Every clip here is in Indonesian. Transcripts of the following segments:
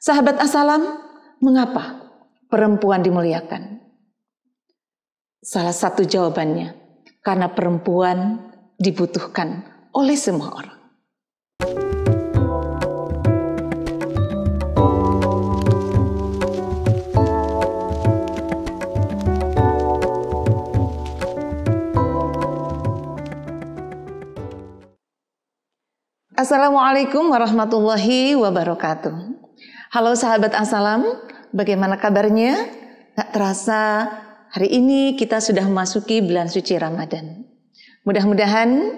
Sahabat Assalam, mengapa perempuan dimuliakan? Salah satu jawabannya, karena perempuan dibutuhkan oleh semua orang. Assalamualaikum warahmatullahi wabarakatuh. Halo sahabat Assalam, bagaimana kabarnya? Gak terasa hari ini kita sudah memasuki bulan suci Ramadan. Mudah-mudahan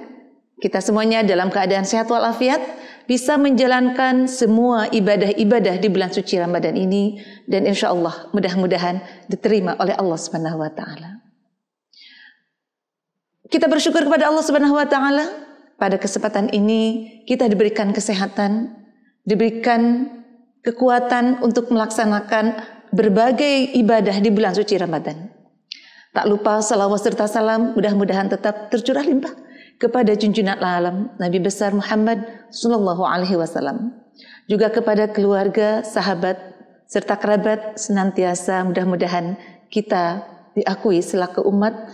kita semuanya dalam keadaan sehat walafiat bisa menjalankan semua ibadah-ibadah di bulan suci Ramadan ini, dan insya Allah mudah-mudahan diterima oleh Allah Subhanahu wa Ta'ala. Kita bersyukur kepada Allah Subhanahu wa Ta'ala. Pada kesempatan ini kita diberikan kesehatan, diberikan kekuatan untuk melaksanakan berbagai ibadah di bulan suci Ramadan. Tak lupa salawat serta salam mudah-mudahan tetap tercurah limpah kepada junjungan alam Nabi besar Muhammad sallallahu alaihi wasallam. Juga kepada keluarga, sahabat serta kerabat senantiasa mudah-mudahan kita diakui selaku umat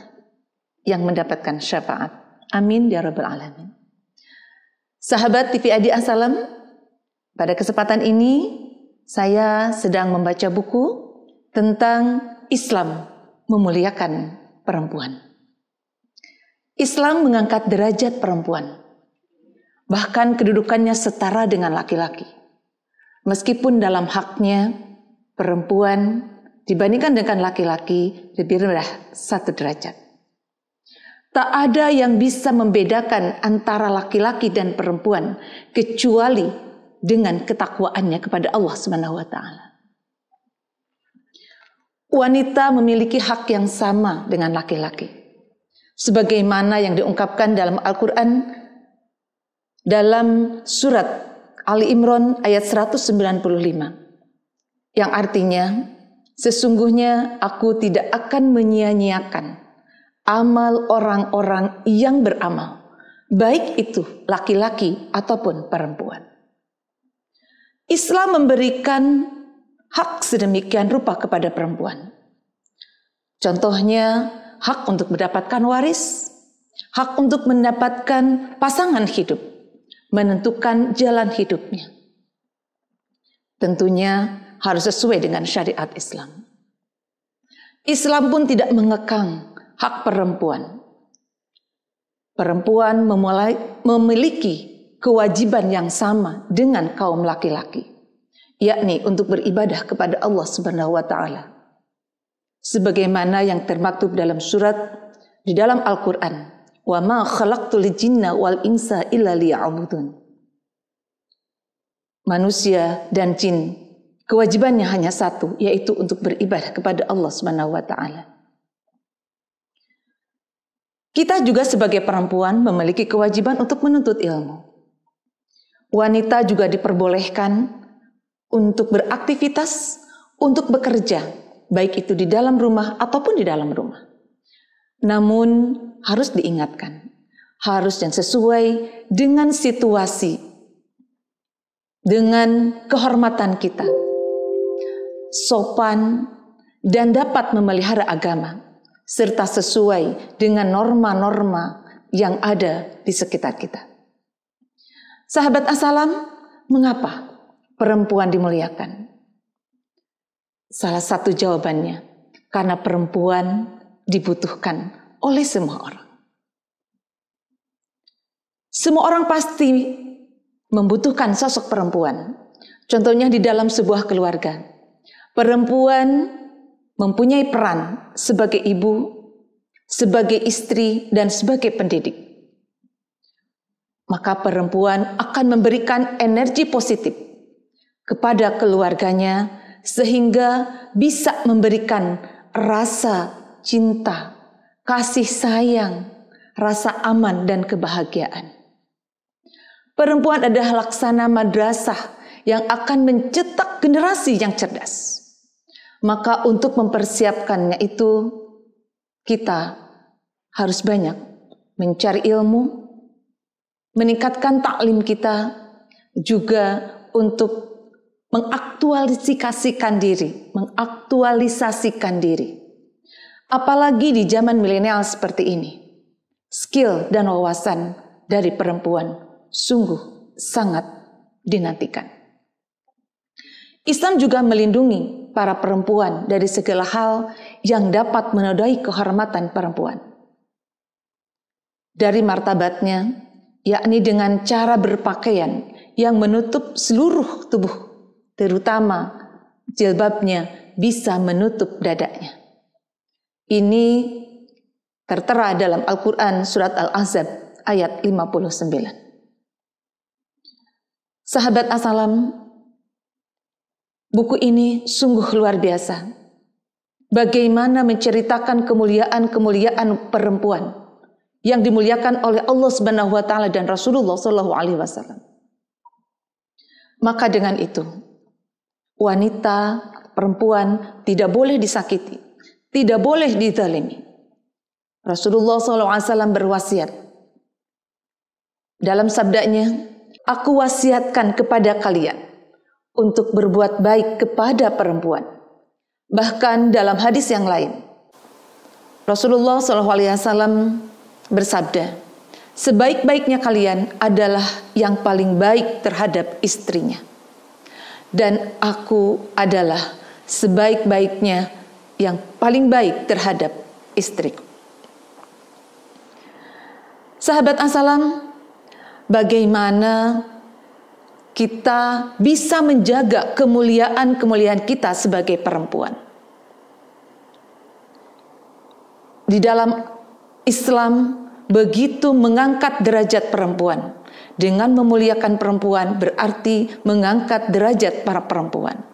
yang mendapatkan syafaat. Amin ya rabbal alamin. Sahabat TV Adi Assalam, pada kesempatan ini saya sedang membaca buku tentang Islam memuliakan perempuan. Islam mengangkat derajat perempuan, bahkan kedudukannya setara dengan laki-laki. Meskipun dalam haknya perempuan dibandingkan dengan laki-laki lebih rendah 1 derajat. Tak ada yang bisa membedakan antara laki-laki dan perempuan kecuali dengan ketakwaannya kepada Allah Subhanahu wa Ta'ala. Wanita memiliki hak yang sama dengan laki-laki, sebagaimana yang diungkapkan dalam Al-Quran dalam surat Ali Imran ayat 195, yang artinya, sesungguhnya aku tidak akan menyia-nyiakan amal orang-orang yang beramal, baik itu laki-laki ataupun perempuan. Islam memberikan hak sedemikian rupa kepada perempuan. Contohnya, hak untuk mendapatkan waris, hak untuk mendapatkan pasangan hidup, menentukan jalan hidupnya. Tentunya harus sesuai dengan syariat Islam. Islam pun tidak mengekang hak perempuan. Perempuan memiliki kewajiban yang sama dengan kaum laki-laki, yakni untuk beribadah kepada Allah Subhanahu wa Ta'ala. Sebagaimana yang termaktub dalam surat di dalam Al-Quran, "Wa ma khalaqtul jinna wal insa illa liya'budun." Manusia dan jin kewajibannya hanya satu, yaitu untuk beribadah kepada Allah Subhanahu wa Ta'ala. Kita juga sebagai perempuan memiliki kewajiban untuk menuntut ilmu. Wanita juga diperbolehkan untuk beraktivitas, untuk bekerja, baik itu di dalam rumah ataupun di dalam rumah. Namun harus diingatkan, harus yang sesuai dengan situasi, dengan kehormatan kita, sopan, dan dapat memelihara agama, serta sesuai dengan norma-norma yang ada di sekitar kita. Sahabat Assalam, mengapa perempuan dimuliakan? Salah satu jawabannya, karena perempuan dibutuhkan oleh semua orang. Semua orang pasti membutuhkan sosok perempuan. Contohnya di dalam sebuah keluarga. Perempuan mempunyai peran sebagai ibu, sebagai istri, dan sebagai pendidik. Maka perempuan akan memberikan energi positif kepada keluarganya sehingga bisa memberikan rasa cinta, kasih sayang, rasa aman dan kebahagiaan. Perempuan adalah laksana madrasah yang akan mencetak generasi yang cerdas. Maka untuk mempersiapkannya itu kita harus banyak mencari ilmu, meningkatkan taklim kita, juga untuk mengaktualisasikan diri. Apalagi di zaman milenial seperti ini. Skill dan wawasan dari perempuan sungguh sangat dinantikan. Islam juga melindungi para perempuan dari segala hal yang dapat menodai kehormatan perempuan. Dari martabatnya, yakni dengan cara berpakaian yang menutup seluruh tubuh, terutama jilbabnya bisa menutup dadanya. Ini tertera dalam Al-Quran surat Al-Ahzab ayat 59. Sahabat Assalam, buku ini sungguh luar biasa. Bagaimana menceritakan kemuliaan perempuan yang dimuliakan oleh Allah Subhanahu wa taala dan Rasulullah sallallahu alaihi wasallam. Maka dengan itu, wanita, perempuan tidak boleh disakiti, tidak boleh dizalimi. Rasulullah sallallahu alaihi wasallam berwasiat dalam sabdanya, "Aku wasiatkan kepada kalian untuk berbuat baik kepada perempuan." Bahkan dalam hadis yang lain, Rasulullah SAW bersabda, "Sebaik-baiknya kalian adalah yang paling baik terhadap istrinya. Dan aku adalah sebaik-baiknya yang paling baik terhadap istriku." Sahabat Assalam, bagaimana kita bisa menjaga kemuliaan kita sebagai perempuan? Di dalam Islam begitu mengangkat derajat perempuan. Dengan memuliakan perempuan berarti mengangkat derajat para perempuan.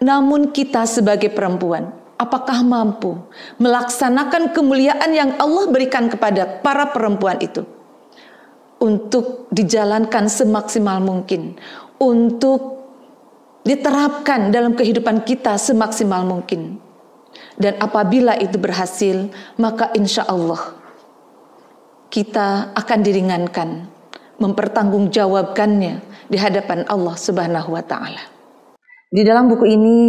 Namun kita sebagai perempuan, apakah mampu melaksanakan kemuliaan yang Allah berikan kepada para perempuan itu? Untuk dijalankan semaksimal mungkin, untuk diterapkan dalam kehidupan kita semaksimal mungkin. Dan apabila itu berhasil, maka insya Allah kita akan diringankan mempertanggungjawabkannya di hadapan Allah Subhanahu wa taala. Di dalam buku ini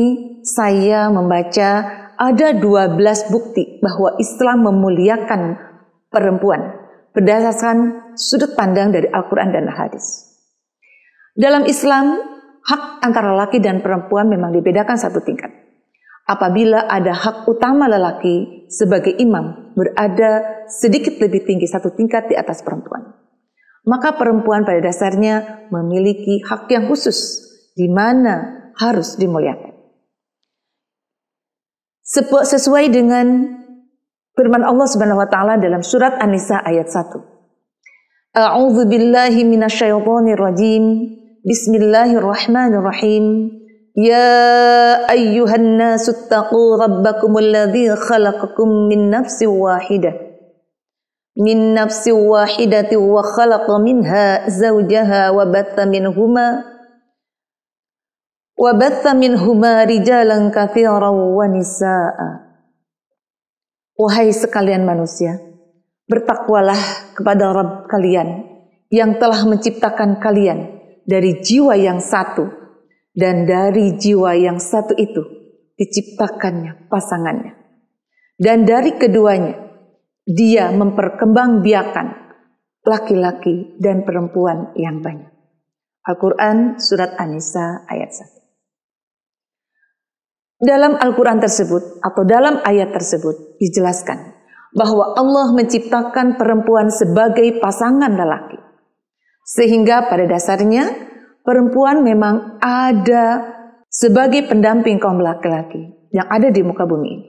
saya membaca ada 12 bukti bahwa Islam memuliakan perempuan berdasarkan sudut pandang dari Al-Quran dan hadis. Dalam Islam, hak antara laki dan perempuan memang dibedakan satu tingkat. Apabila ada hak utama lelaki sebagai imam berada sedikit lebih tinggi satu tingkat di atas perempuan, maka perempuan pada dasarnya memiliki hak yang khusus di mana harus dimuliakan. Sesuai dengan firman Allah Subhanahu wa taala dalam surat An-Nisa ayat 1. A'udzu billahi minasyaitonir rajim. Bismillahirrahmanirrahim. Ya ayyuhan nasu taqu rabbakumul ladzi khalaqakum min nafsin wahidatin wa khalaqa minha zawjaha wa batha minhuma rijalan katsiran wa nisaa. Wahai sekalian manusia, bertakwalah kepada Rabb kalian yang telah menciptakan kalian dari jiwa yang satu, dan dari jiwa yang satu itu diciptakannya pasangannya. Dan dari keduanya dia memperkembangbiakan laki-laki dan perempuan yang banyak. Al-Quran surat An-Nisa ayat 1. Dalam Al-Quran tersebut atau dalam ayat tersebut dijelaskan bahwa Allah menciptakan perempuan sebagai pasangan lelaki. Sehingga pada dasarnya perempuan memang ada sebagai pendamping kaum laki-laki yang ada di muka bumi ini.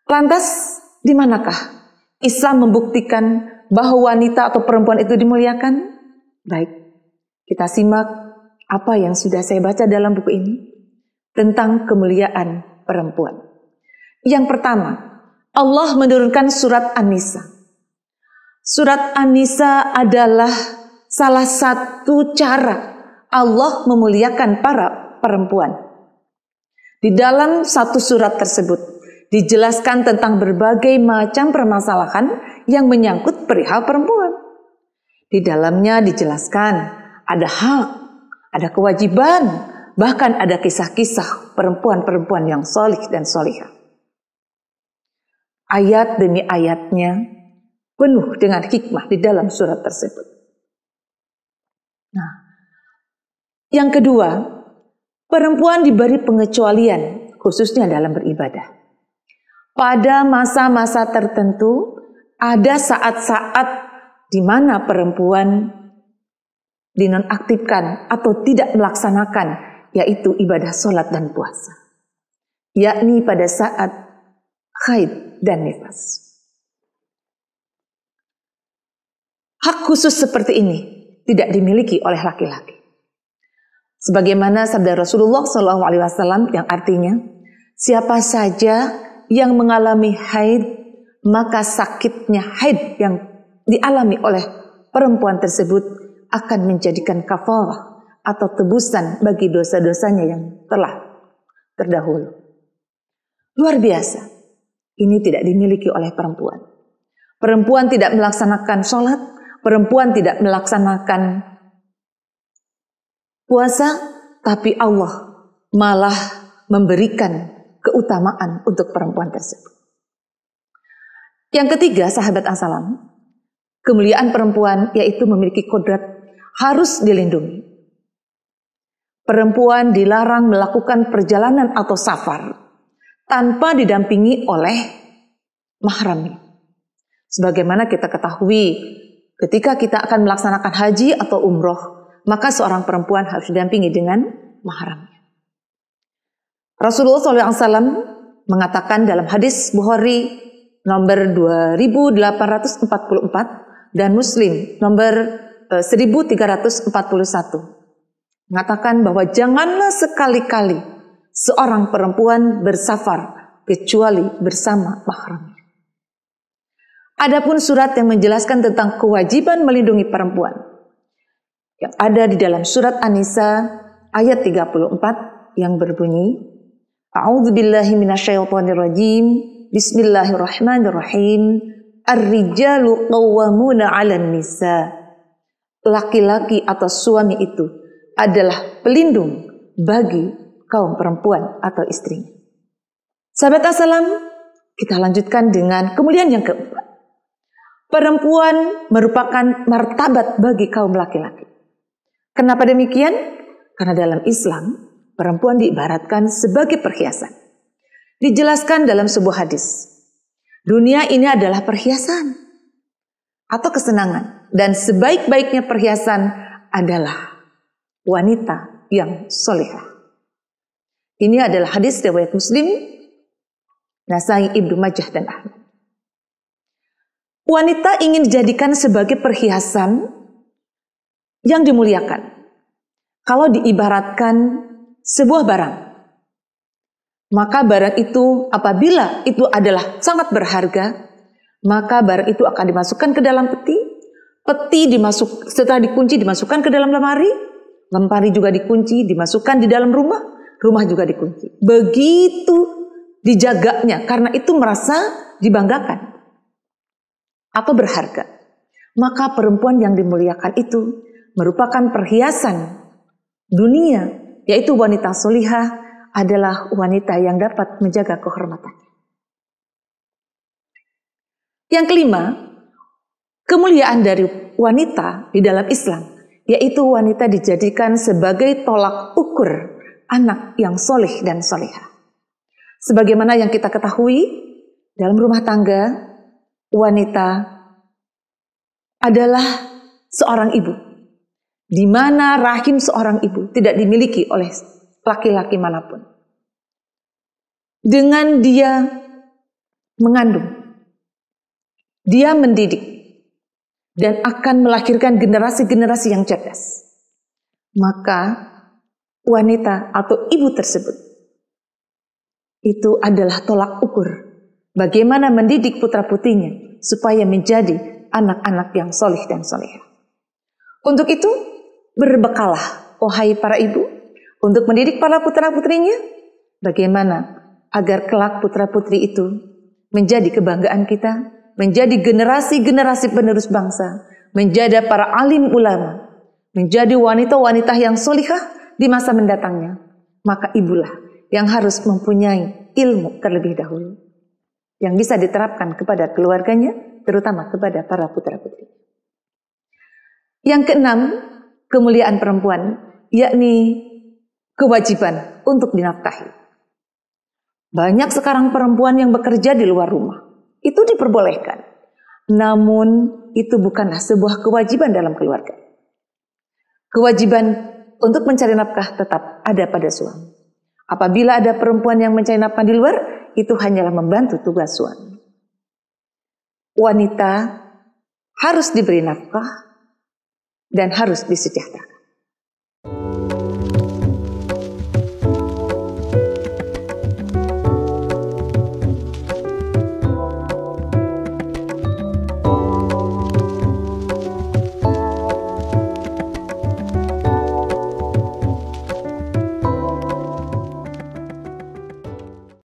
Lantas di manakah Islam membuktikan bahwa wanita atau perempuan itu dimuliakan? Baik, kita simak apa yang sudah saya baca dalam buku ini tentang kemuliaan perempuan. Yang pertama, Allah menurunkan surat An-Nisa. Surat An-Nisa adalah salah satu cara Allah memuliakan para perempuan. Di dalam satu surat tersebut dijelaskan tentang berbagai macam permasalahan yang menyangkut perihal perempuan. Di dalamnya dijelaskan ada hak, ada kewajiban, Bahkan ada kisah-kisah perempuan-perempuan yang solih dan solihah. Ayat demi ayatnya penuh dengan hikmah di dalam surat tersebut. Nah, yang kedua, perempuan diberi pengecualian khususnya dalam beribadah. Pada masa-masa tertentu, ada saat-saat di mana perempuan dinonaktifkan atau tidak melaksanakan, yaitu ibadah sholat dan puasa. Yakni pada saat haid dan nifas. Hak khusus seperti ini tidak dimiliki oleh laki-laki. Sebagaimana sabda Rasulullah SAW yang artinya, siapa saja yang mengalami haid, maka sakitnya haid yang dialami oleh perempuan tersebut akan menjadikan kafarah atau tebusan bagi dosa-dosanya yang telah terdahulu. Luar biasa. Ini tidak dimiliki oleh perempuan. Perempuan tidak melaksanakan sholat, perempuan tidak melaksanakan puasa, tapi Allah malah memberikan keutamaan untuk perempuan tersebut. Yang ketiga, sahabat Assalam, kemuliaan perempuan yaitu memiliki kodrat harus dilindungi. Perempuan dilarang melakukan perjalanan atau safar tanpa didampingi oleh mahramnya. Sebagaimana kita ketahui, ketika kita akan melaksanakan haji atau umroh, maka seorang perempuan harus didampingi dengan mahramnya. Rasulullah SAW mengatakan dalam hadis Bukhari nomor 2844 dan Muslim nomor 1341 mengatakan bahwa janganlah sekali-kali seorang perempuan bersafar kecuali bersama mahramnya. Adapun surat yang menjelaskan tentang kewajiban melindungi perempuan yang ada di dalam surat An-Nisa ayat 34 yang berbunyi, A'udzubillahi minasyaitonirrajim. Bismillahirrahmanirrahim. Ar-rijalu qawwamuna 'alan nisa. Laki-laki atau suami itu adalah pelindung bagi kaum perempuan atau istrinya. Sahabat Assalam, kita lanjutkan dengan kemuliaan yang keempat. Perempuan merupakan martabat bagi kaum laki-laki. Kenapa demikian? Karena dalam Islam perempuan diibaratkan sebagai perhiasan. Dijelaskan dalam sebuah hadis, dunia ini adalah perhiasan atau kesenangan, dan sebaik-baiknya perhiasan adalah wanita yang solehah. Ini adalah hadis riwayat Muslim, Nasai, Ibnu Majah dan Ahmad. Wanita ingin dijadikan sebagai perhiasan yang dimuliakan. Kalau diibaratkan sebuah barang, maka barang itu apabila itu adalah sangat berharga, maka barang itu akan dimasukkan ke dalam peti. Setelah dikunci dimasukkan ke dalam lemari juga dikunci, dimasukkan di dalam rumah juga dikunci. Begitu dijaganya, karena itu merasa dibanggakan atau berharga. Maka perempuan yang dimuliakan itu merupakan perhiasan dunia, yaitu wanita solihah adalah wanita yang dapat menjaga kehormatan. Yang kelima, kemuliaan dari wanita di dalam Islam, yaitu wanita dijadikan sebagai tolak ukur anak yang solih dan solihah. Sebagaimana yang kita ketahui, dalam rumah tangga, wanita adalah seorang ibu, di mana rahim seorang ibu tidak dimiliki oleh laki-laki manapun. Dengan dia mengandung, dia mendidik, dan akan melahirkan generasi-generasi yang cerdas. Maka wanita atau ibu tersebut itu adalah tolak ukur bagaimana mendidik putra-putrinya supaya menjadi anak-anak yang solih dan solehah. Untuk itu, berbekalah, wahai para ibu, untuk mendidik para putra-putrinya, bagaimana agar kelak putra-putri itu menjadi kebanggaan kita, menjadi generasi-generasi penerus bangsa, menjadi para alim ulama, menjadi wanita-wanita yang solihah di masa mendatangnya. maka ibulah yang harus mempunyai ilmu terlebih dahulu yang bisa diterapkan kepada keluarganya, terutama kepada para putra-putri. Yang keenam, kemuliaan perempuan, yakni kewajiban untuk dinafkahi. Banyak sekarang perempuan yang bekerja di luar rumah. Itu diperbolehkan. Namun itu bukanlah sebuah kewajiban dalam keluarga. Kewajiban untuk mencari nafkah tetap ada pada suami. Apabila ada perempuan yang mencari nafkah di luar, itu hanyalah membantu tugas suami. Wanita harus diberi nafkah dan harus disejahterakan.